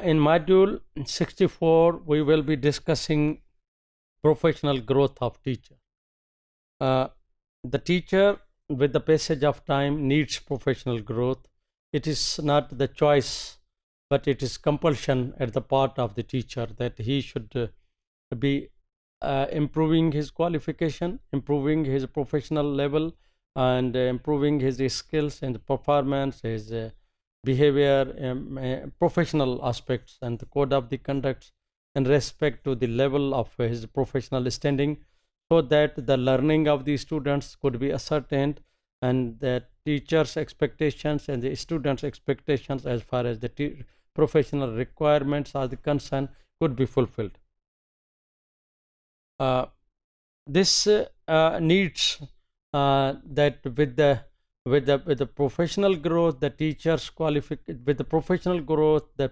In module 64, we will be discussing professional growth of teacher. The teacher, with the passage of time, needs professional growth. It is not the choice, but it is compulsion at the part of the teacher that he should be improving his qualification, improving his professional level, and improving his skills and performance, his behavior, professional aspects, and the code of the conduct in respect to the level of his professional standing, so that the learning of the students could be ascertained and the teachers' expectations and the students' expectations as far as the professional requirements are concerned could be fulfilled. This needs that with the professional growth, the teachers with the professional growth, the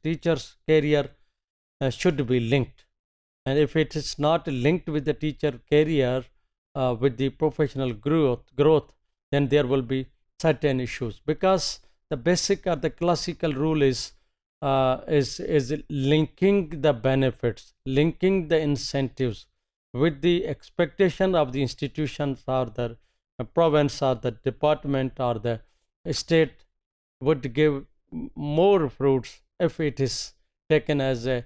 teacher's career should be linked. And if it is not linked with the teacher career, with the professional growth, then there will be certain issues, because the basic or the classical rule is linking the benefits, linking the incentives with the expectation of the institutions or the province or the department or the state would give more fruits if it is taken as a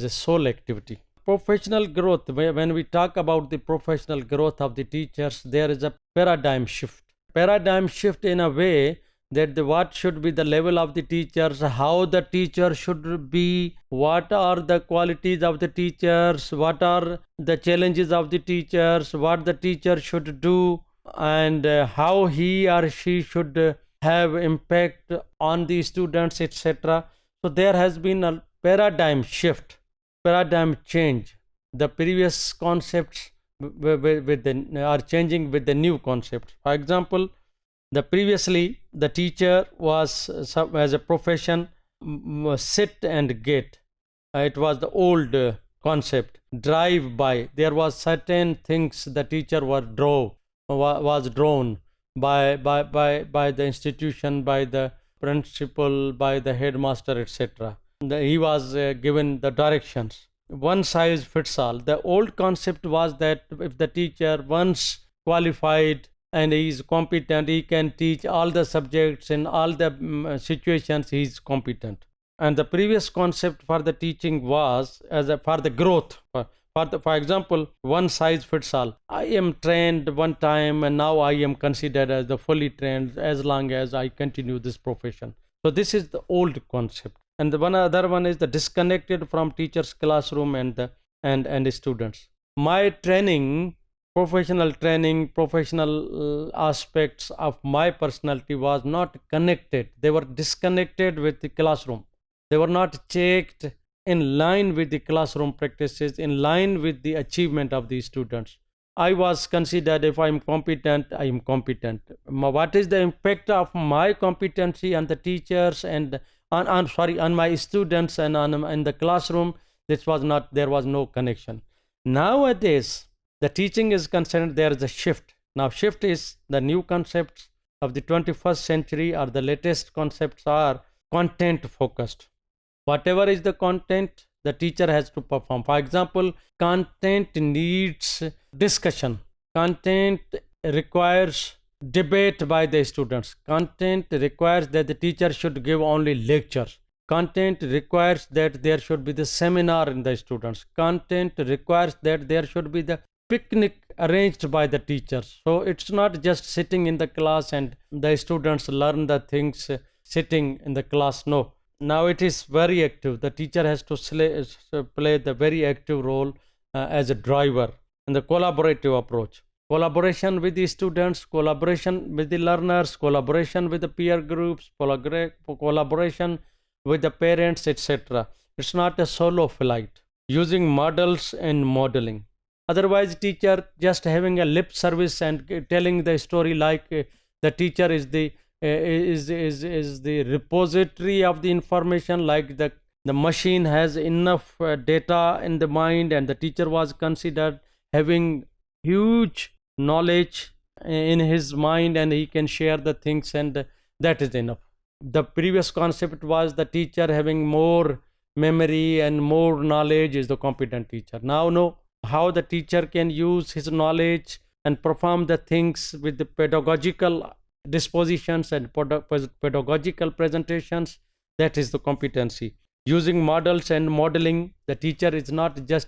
sole activity. Professional growth, when we talk about the professional growth of the teachers, there is a paradigm shift in a way that what should be the level of the teachers, how the teacher should be, what are the qualities of the teachers, what are the challenges of the teachers, what the teacher should do, and how he or she should have impact on the students, etc. So there has been a paradigm shift, paradigm change. The previous concepts are changing with the new concepts. For example, previously the teacher was as a profession sit and get. It was the old concept. Drive by. There was certain things the teacher was drawn by the institution, by the principal, by the headmaster, etc. He was given the directions. One size fits all. The old concept was that if the teacher once qualified and he is competent, he can teach all the subjects in all the situations, he is competent. And the previous concept for the teaching was for the growth. For example, one size fits all. I am trained one time and now I am considered as the fully trained as long as I continue this profession. So this is the old concept. And the other one is the disconnected from teacher's classroom and the students. My training, professional aspects of my personality was not connected. They were disconnected with the classroom. They were not checked in line with the classroom practices, in line with the achievement of the students. I was considered, if I am competent, I am competent. What is the impact of my competency on the teachers and on my students and in the classroom? There was no connection. Nowadays, the teaching is concerned, there is a shift. Now, shift is the new concepts of the 21st century, or the latest concepts are content focused. Whatever is the content, the teacher has to perform. For example, content needs discussion. Content requires debate by the students. Content requires that the teacher should give only lectures. Content requires that there should be the seminar in the students. Content requires that there should be the picnic arranged by the teachers. So it's not just sitting in the class and the students learn the things sitting in the class. No. Now it is very active. The teacher has to play the very active role as a driver, and the collaborative approach. Collaboration with the students, collaboration with the learners, collaboration with the peer groups, collaboration with the parents, etc. It's not a solo flight. Using models and modeling. Otherwise, teacher just having a lip service and telling the story like the teacher is the repository of the information, like the machine has enough data in the mind, and the teacher was considered having huge knowledge in his mind and he can share the things, and that is enough. The previous concept was the teacher having more memory and more knowledge is the competent teacher. Now know how the teacher can use his knowledge and perform the things with the pedagogical dispositions and pedagogical presentations. That is the competency. Using models and modeling, the teacher is not just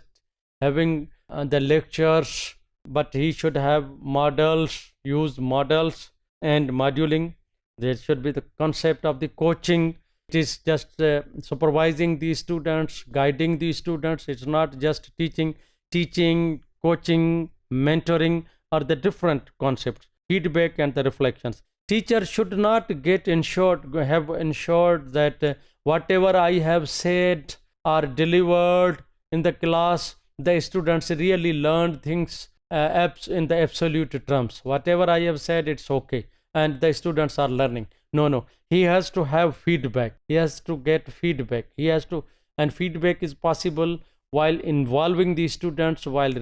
having the lectures, but he should have models, use models and moduling. There should be the concept of the coaching. It is just supervising the students, guiding the students. It's not just teaching. Teaching, coaching, mentoring are the different concepts. Feedback and the reflections. Teacher should not have ensured that whatever I have said or delivered in the class, the students really learned things in the absolute terms. Whatever I have said, it's okay, and the students are learning. No. He has to have feedback. He has to get feedback. And feedback is possible while involving the students, while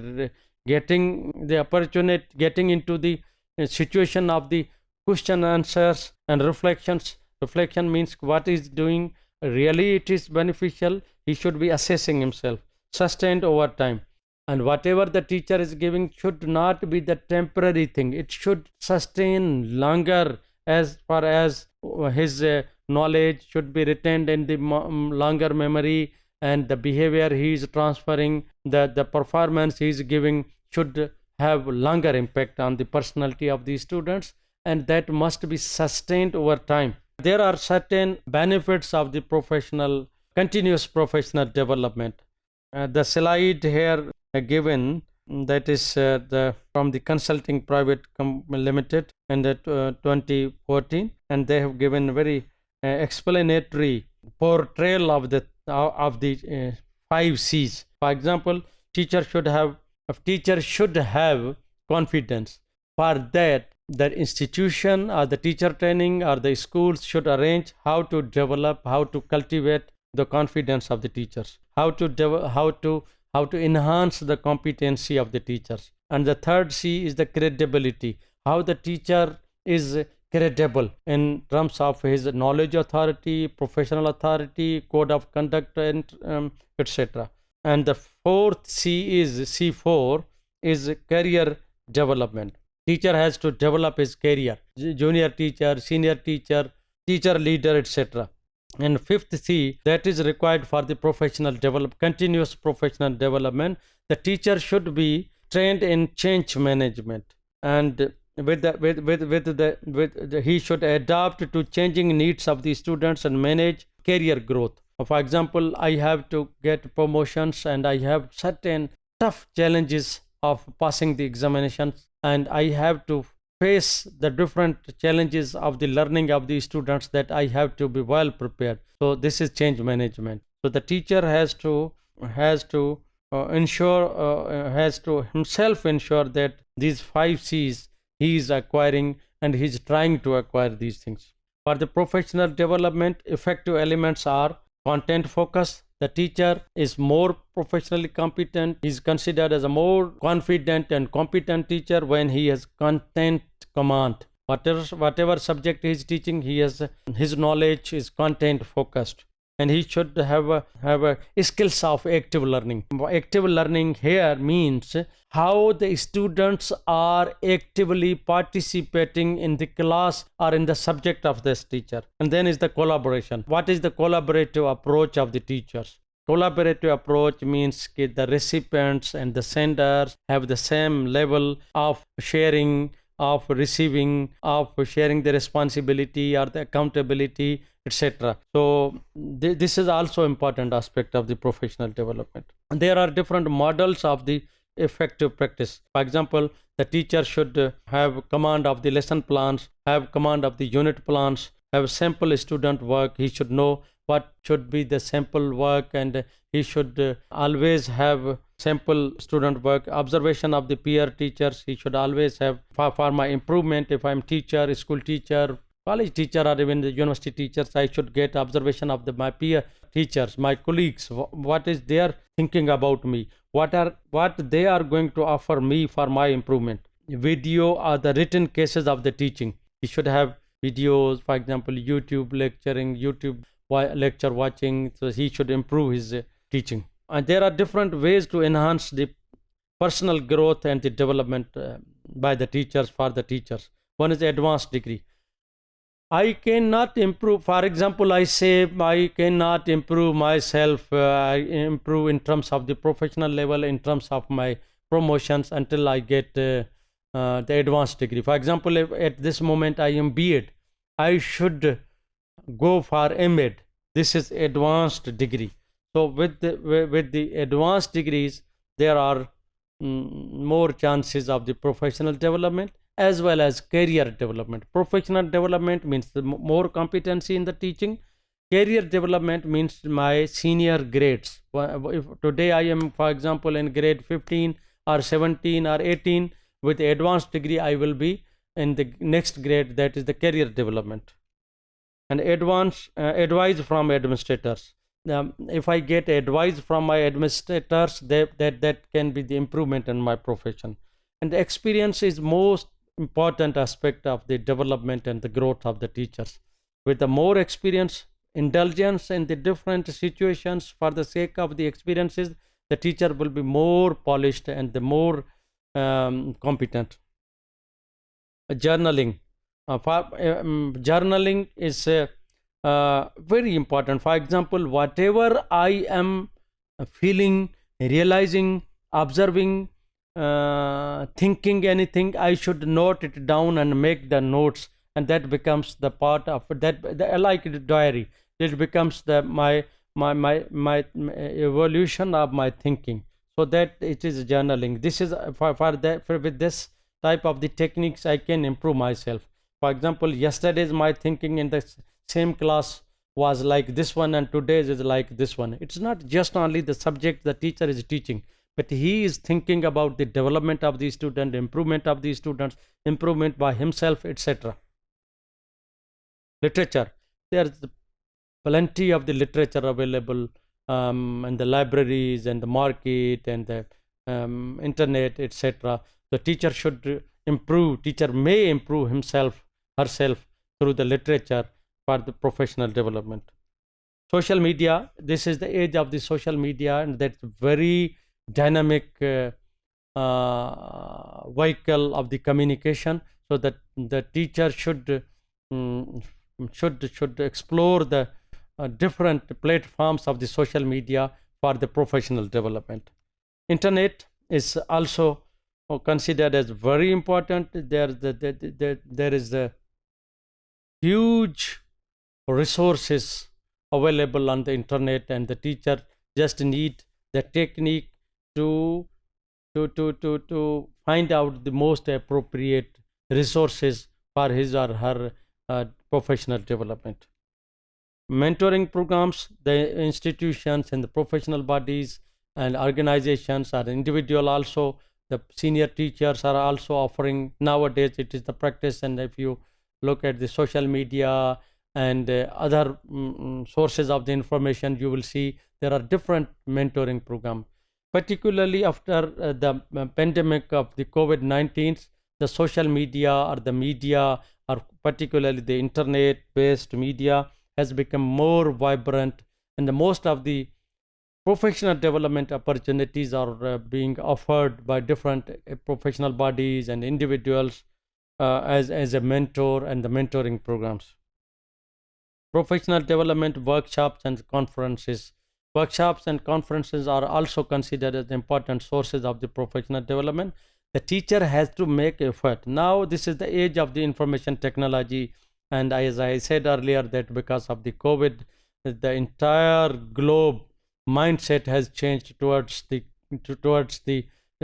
getting the opportunity, getting into the situation of the question answers and reflections. Reflection means what is doing really it is beneficial. He should be assessing himself, sustained over time. And whatever the teacher is giving should not be the temporary thing. It should sustain longer, as far as his knowledge should be retained in the longer memory, and the behavior he is transferring, the performance he is giving should have longer impact on the personality of the students, and that must be sustained over time. There are certain benefits of the continuous professional development. The slide here given, that is from the Consulting Private Limited and 2014, and they have given very explanatory portrayal of the 5 C's. For example, teacher should have confidence. For that, the institution or the teacher training or the schools should arrange how to develop, how to cultivate the confidence of the teachers, how to enhance the competency of the teachers. And the 3rd C is the credibility, how the teacher is credible in terms of his knowledge authority, professional authority, code of conduct, and etc. And the 4th C4 is career development. Teacher has to develop his career, junior teacher, senior teacher, teacher leader, etc. And 5th C, that is required for the continuous professional development. The teacher should be trained in change management, and he should adapt to changing needs of the students and manage career growth. For example, I have to get promotions and I have certain tough challenges of passing the examinations, and I have to face the different challenges of the learning of the students, that I have to be well prepared. So this is change management. So the teacher has to himself ensure that these 5 C's he is acquiring, and he is trying to acquire these things. For the professional development, effective elements are content focus. The teacher is more professionally competent. He is considered as a more confident and competent teacher when he has content command. Whatever subject he is teaching, his knowledge is content focused, and he should have a skills of active learning. Active learning here means how the students are actively participating in the class or in the subject of this teacher. And then is the collaboration. What is the collaborative approach of the teachers? Collaborative approach means that the recipients and the senders have the same level of sharing, of receiving, of sharing the responsibility or the accountability, etc. So this is also important aspect of the professional development. And there are different models of the effective practice. For example, the teacher should have command of the lesson plans, have command of the unit plans, have sample student work. He should know what should be the sample work, and he should always have sample student work. Observation of the peer teachers, he should always have for my improvement. If I'm teacher, school teacher, college teacher, or even the university teachers, I should get observation of my peer teachers, my colleagues, what is their thinking about me, what they are going to offer me for my improvement. Video or the written cases of the teaching. He should have videos, for example, YouTube lecturing, YouTube lecture watching. So he should improve his teaching. And there are different ways to enhance the personal growth and the development by the teachers for the teachers. One is the advanced degree. I cannot improve. For example, I say I cannot improve myself, improve in terms of the professional level, in terms of my promotions until I get the advanced degree. For example, if at this moment I am B.Ed, I should go for M.Ed. This is advanced degree. So with the advanced degrees, there are more chances of the professional development as well as career development. Professional development means the more competency in the teaching. Career development means my senior grades. If today I am, for example, in grade 15 or 17 or 18, with the advanced degree I will be in the next grade, that is the career development. And advice from administrators. If I get advice from my administrators, that can be the improvement in my profession. And the experience is most important aspect of the development and the growth of the teachers. With the more experience, indulgence in the different situations for the sake of the experiences, the teacher will be more polished and the more competent. Journaling. Journaling is very important. For example, whatever I am feeling, realizing, observing, thinking anything, I should note it down and make the notes, and that becomes the part of that like the diary. It becomes my evolution of my thinking. So that it is journaling. This is with this type of the techniques I can improve myself. For example, yesterday's my thinking in the same class was like this one, and today's is like this one. It's not just only the subject the teacher is teaching, but he is thinking about the development of the student, improvement of the students, improvement by himself, etc. Literature. There's plenty of the literature available in the libraries and the market and the internet, etc. The teacher should improve. Teacher may improve himself, herself through the literature for the professional development. Social media. This is the age of the social media, and that's very dynamic vehicle of the communication. So that the teacher should explore the different platforms of the social media for the professional development. Internet is also considered as very important. There is the huge resources available on the internet, and the teacher just need the technique to find out the most appropriate resources for his or her professional development. Mentoring programs, the institutions and the professional bodies and organizations or individual also, the senior teachers are also offering. Nowadays it is the practice, and if you look at the social media and other sources of the information, you will see there are different mentoring programs. Particularly after the pandemic of the COVID-19, the social media or the media, or particularly the internet-based media, has become more vibrant, and the most of the professional development opportunities are being offered by different professional bodies and individuals as a mentor and the mentoring programs. Professional development workshops and conferences. Workshops and conferences are also considered as important sources of the professional development. The teacher has to make effort. Now this is the age of the information technology, and as I said earlier, that because of the COVID, the entire globe mindset has changed towards the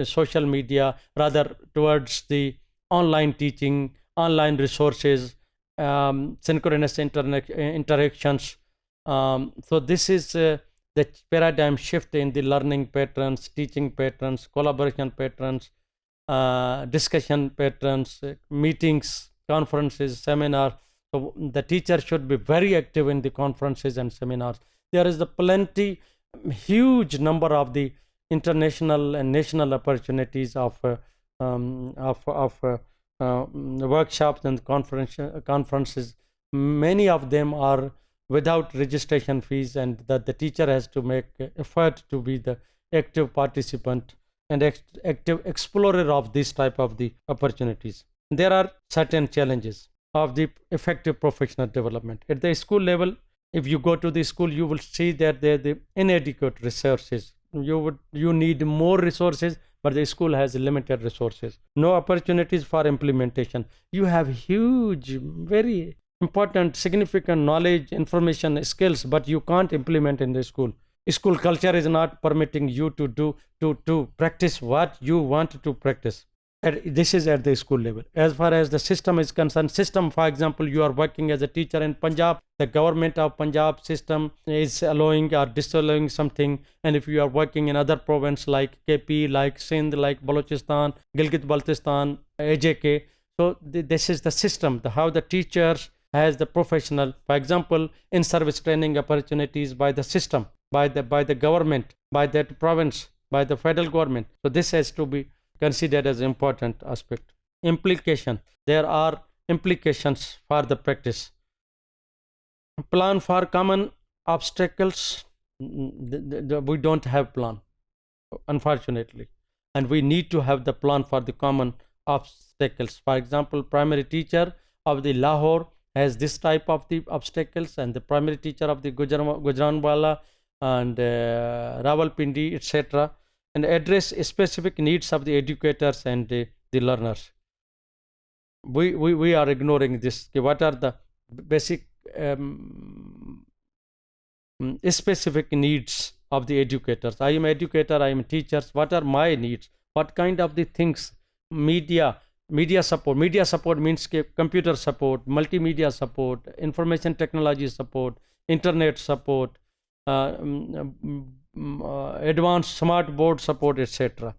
social media, rather towards the online teaching, online resources, synchronous interactions. So this is the paradigm shift in the learning patterns, teaching patterns, collaboration patterns, discussion patterns, meetings, conferences, seminars. So the teacher should be very active in the conferences and seminars. There is the plenty, huge number of the international and national opportunities of workshops and conferences. Many of them are without registration fees, and that the teacher has to make effort to be the active participant and active explorer of this type of the opportunities. There are certain challenges of the effective professional development at the school level. If you go to the school, you will see that there the inadequate resources. You need more resources, but the school has limited resources. No opportunities for implementation. You have huge, very important, significant knowledge, information, skills, but you can't implement in the school. School culture is not permitting you to practice what you want to practice. This is at the school level. As far as the system is concerned, system, for example, you are working as a teacher in Punjab, the government of Punjab system is allowing or disallowing something, and if you are working in other province like KP, like Sindh, like Balochistan, Gilgit-Baltistan, AJK, so this is the system, how the teachers has the professional, for example, in service training opportunities by the system, by the government, by that province, by the federal government. So this has to be considered as important aspect. Implication. There are implications for the practice. Plan for common obstacles. We don't have plan, unfortunately, and we need to have the plan for the common obstacles. For example, primary teacher of the Lahore has this type of the obstacles, and the primary teacher of the Gujranwala and Rawalpindi, etc., and address specific needs of the educators and the learners. We are ignoring this. What are the basic specific needs of the educators? I am educator, I am teachers. What are my needs? What kind of the things? Media support. Media support means computer support, multimedia support, information technology support, internet support, advanced smart board support, etc.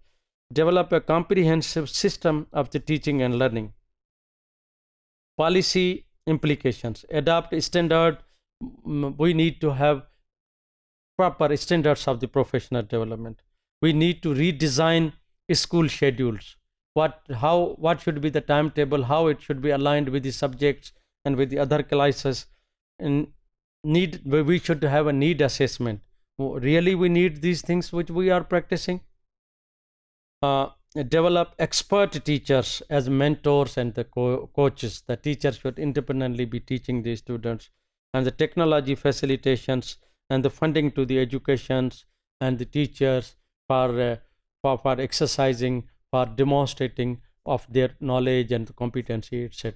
Develop a comprehensive system of the teaching and learning. Policy implications. Adopt standard. We need to have proper standards of the professional development. We need to redesign school schedules. What should be the timetable, how it should be aligned with the subjects and with the other classes. And we should have a need assessment. Really we need these things which we are practicing. Develop expert teachers as mentors and the coaches. The teachers should independently be teaching the students, and the technology facilitations and the funding to the educations and the teachers for exercising, for demonstrating of their knowledge and competency, etc.